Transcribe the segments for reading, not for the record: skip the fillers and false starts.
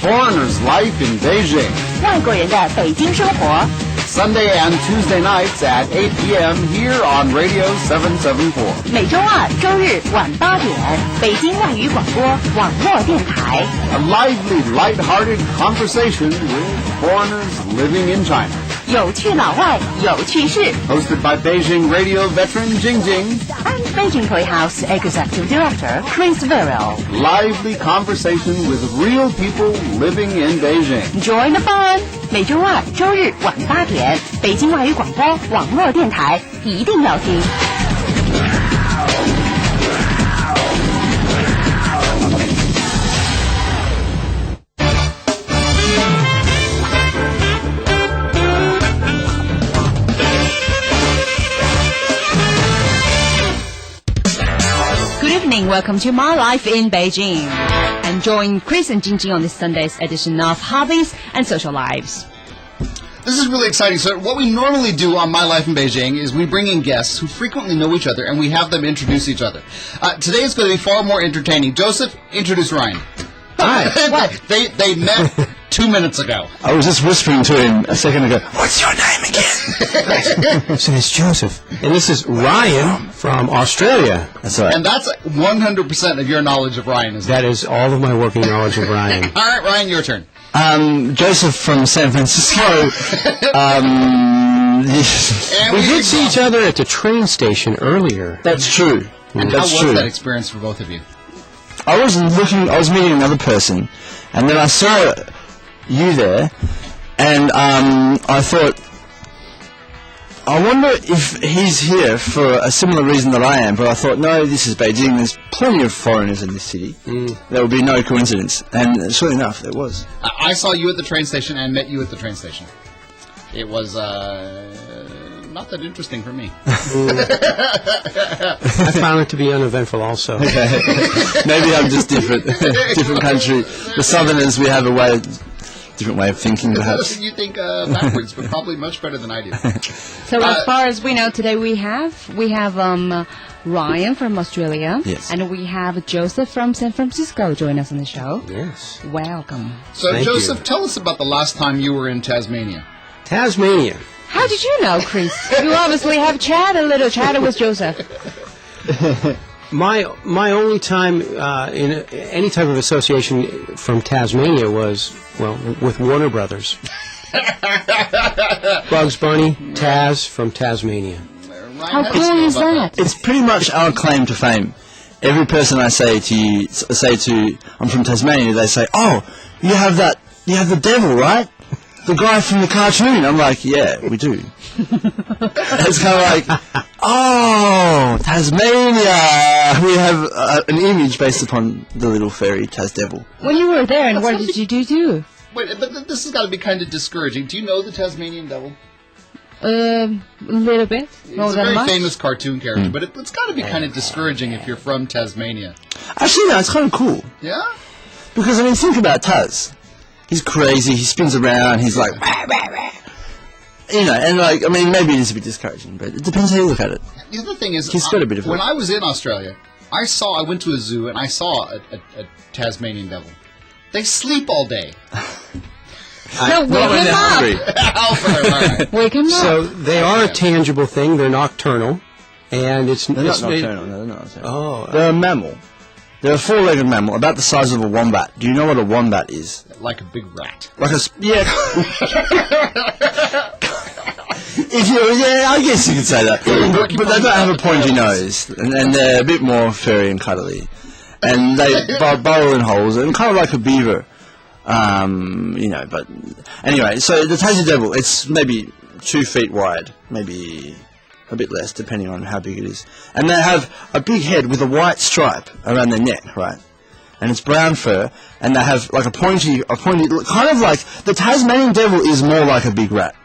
Foreigners' life in Beijing. 外国人的北京生活。 Sunday and Tuesday nights at 8 p.m. here on Radio 774. 每周二、周日晚8点，北京外语广播网络电台。 A lively, light-hearted conversation with foreigners living in China. 有趣老外，有趣事。 Hosted by Beijing radio veteran Jingjing. And Beijing Playhouse Executive Director Verrill. Lively conversation with real people living in Beijing. Join the fun. 每周二、周日晚8点，北京外语广播网络电台一定要听。Good evening, welcome to My Life in Beijing. And join Chris and Jingjing on this Sunday's edition of Hobbies and Social Lives. This is really exciting. So what we normally do on My Life in Beijing is we bring in guests who frequently know each other and we have them introduce each other. Today is going to be far more entertaining. Joseph, introduce Ryan. Hi. What? They met 2 minutes ago. I was just whispering to him a second ago, what's your name again? So it's Joseph. And this is Ryan from Australia. That's right. And that's 100% of your knowledge of Ryan, isn't That is all of my working knowledge of Ryan. All right, Ryan, your turn. Joseph from San Francisco. We did see each other at the train station earlier. That's true. And That's how was true. that experience for both of you? I was meeting another person, and then I saw you there, and I thought, I wonder if he's here for a similar reason that I am, but I thought, no, this is Beijing, there's plenty of foreigners in this city. There would be no coincidence, and sure enough, there was. I saw you at the train station and met you at the train station. It was not that interesting for me. I found it to be uneventful also. Maybe I'm just different. Different country. The Southerners, we have a different way of thinking, perhaps. You think backwards, but probably much better than I do. So as far as we know today, we have Ryan from Australia. Yes. And we have Joseph from San Francisco join us on the show. Yes. Welcome. So, Thank Joseph, you. tell us about the last time you were in Tasmania. Tasmania. How did you know, Chris? You obviously have chatted with Joseph. My only time in any type of association from Tasmania was, well, with Warner Brothers. Bugs Bunny, Taz from Tasmania. Ryan, How do you cool feel is about that? It's pretty much our claim to fame. Every person I say to, I'm from Tasmania, they say, oh, you have the devil, right? The guy from the cartoon. I'm like, yeah, we do. It's kind of like, oh, Tasmania. We have an image based upon the little fairy Tas Devil. When you were there, and what did you do? Wait, but this has got to be kind of discouraging. Do you know the Tasmanian devil? A little bit. He's More a than very much. famous cartoon character, but it's got to be kind of discouraging if you're from Tasmania. Actually, no, it's kind of cool. Yeah? Because, I mean, think about Tas. He's crazy, he spins around, he's like, rah, rah, rah. You know, and like, I mean, maybe it is a bit discouraging, but it depends how you look at it. The other thing is, He's got a bit of when a- I was in Australia, I went to a zoo and I saw a Tasmanian devil. They sleep all day. No, wake him up. Wake him up. So they are a tangible thing. They're nocturnal. And it's... They're not it's nocturnal, no, they're not nocturnal. Oh. They're a mammal. They're a four-legged mammal, about the size of a wombat. Do you know what a wombat is? Like a big rat. Like a... Yeah. I guess you could say that. But they don't have a pointy nose, and they're a bit more furry and cuddly. And they burrow in holes, and kind of like a beaver. You know, but... Anyway, so the Tassie Devil, it's maybe 2 feet wide, maybe a bit less, depending on how big it is. And they have a big head with a white stripe around their neck, right? And it's brown fur, and they have like a pointy, kind of like, the Tasmanian Devil is more like a big rat.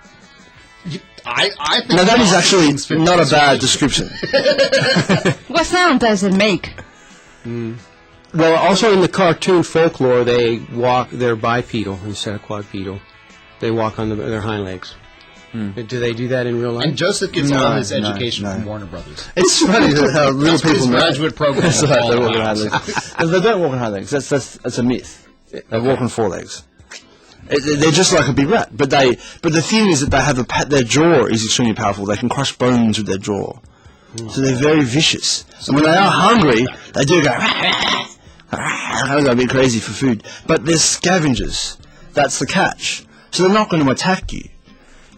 I think Now that is actually not a bad description. What sound does it make? Well, also in the cartoon folklore, they're bipedal instead of quadrupedal. They walk on their hind legs. Do they do that in real life? And Joseph gets all his No, education no. from Warner Brothers. It's funny how little That's what his people know. graduate program That's is right, all they walk on about. hind legs. They don't walk on hind legs. That's a myth. They walk on 4 legs. They're just like a big rat, but the thing is that they have their jaw is extremely powerful. They can crush bones with their jaw, so they're very vicious. And when they are hungry, they do go a bit crazy for food. But they're scavengers. That's the catch. So they're not going to attack you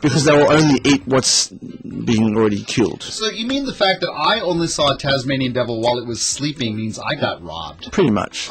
because they will only eat what's being already killed. So you mean the fact that I only saw a Tasmanian devil while it was sleeping means I got robbed? Pretty much.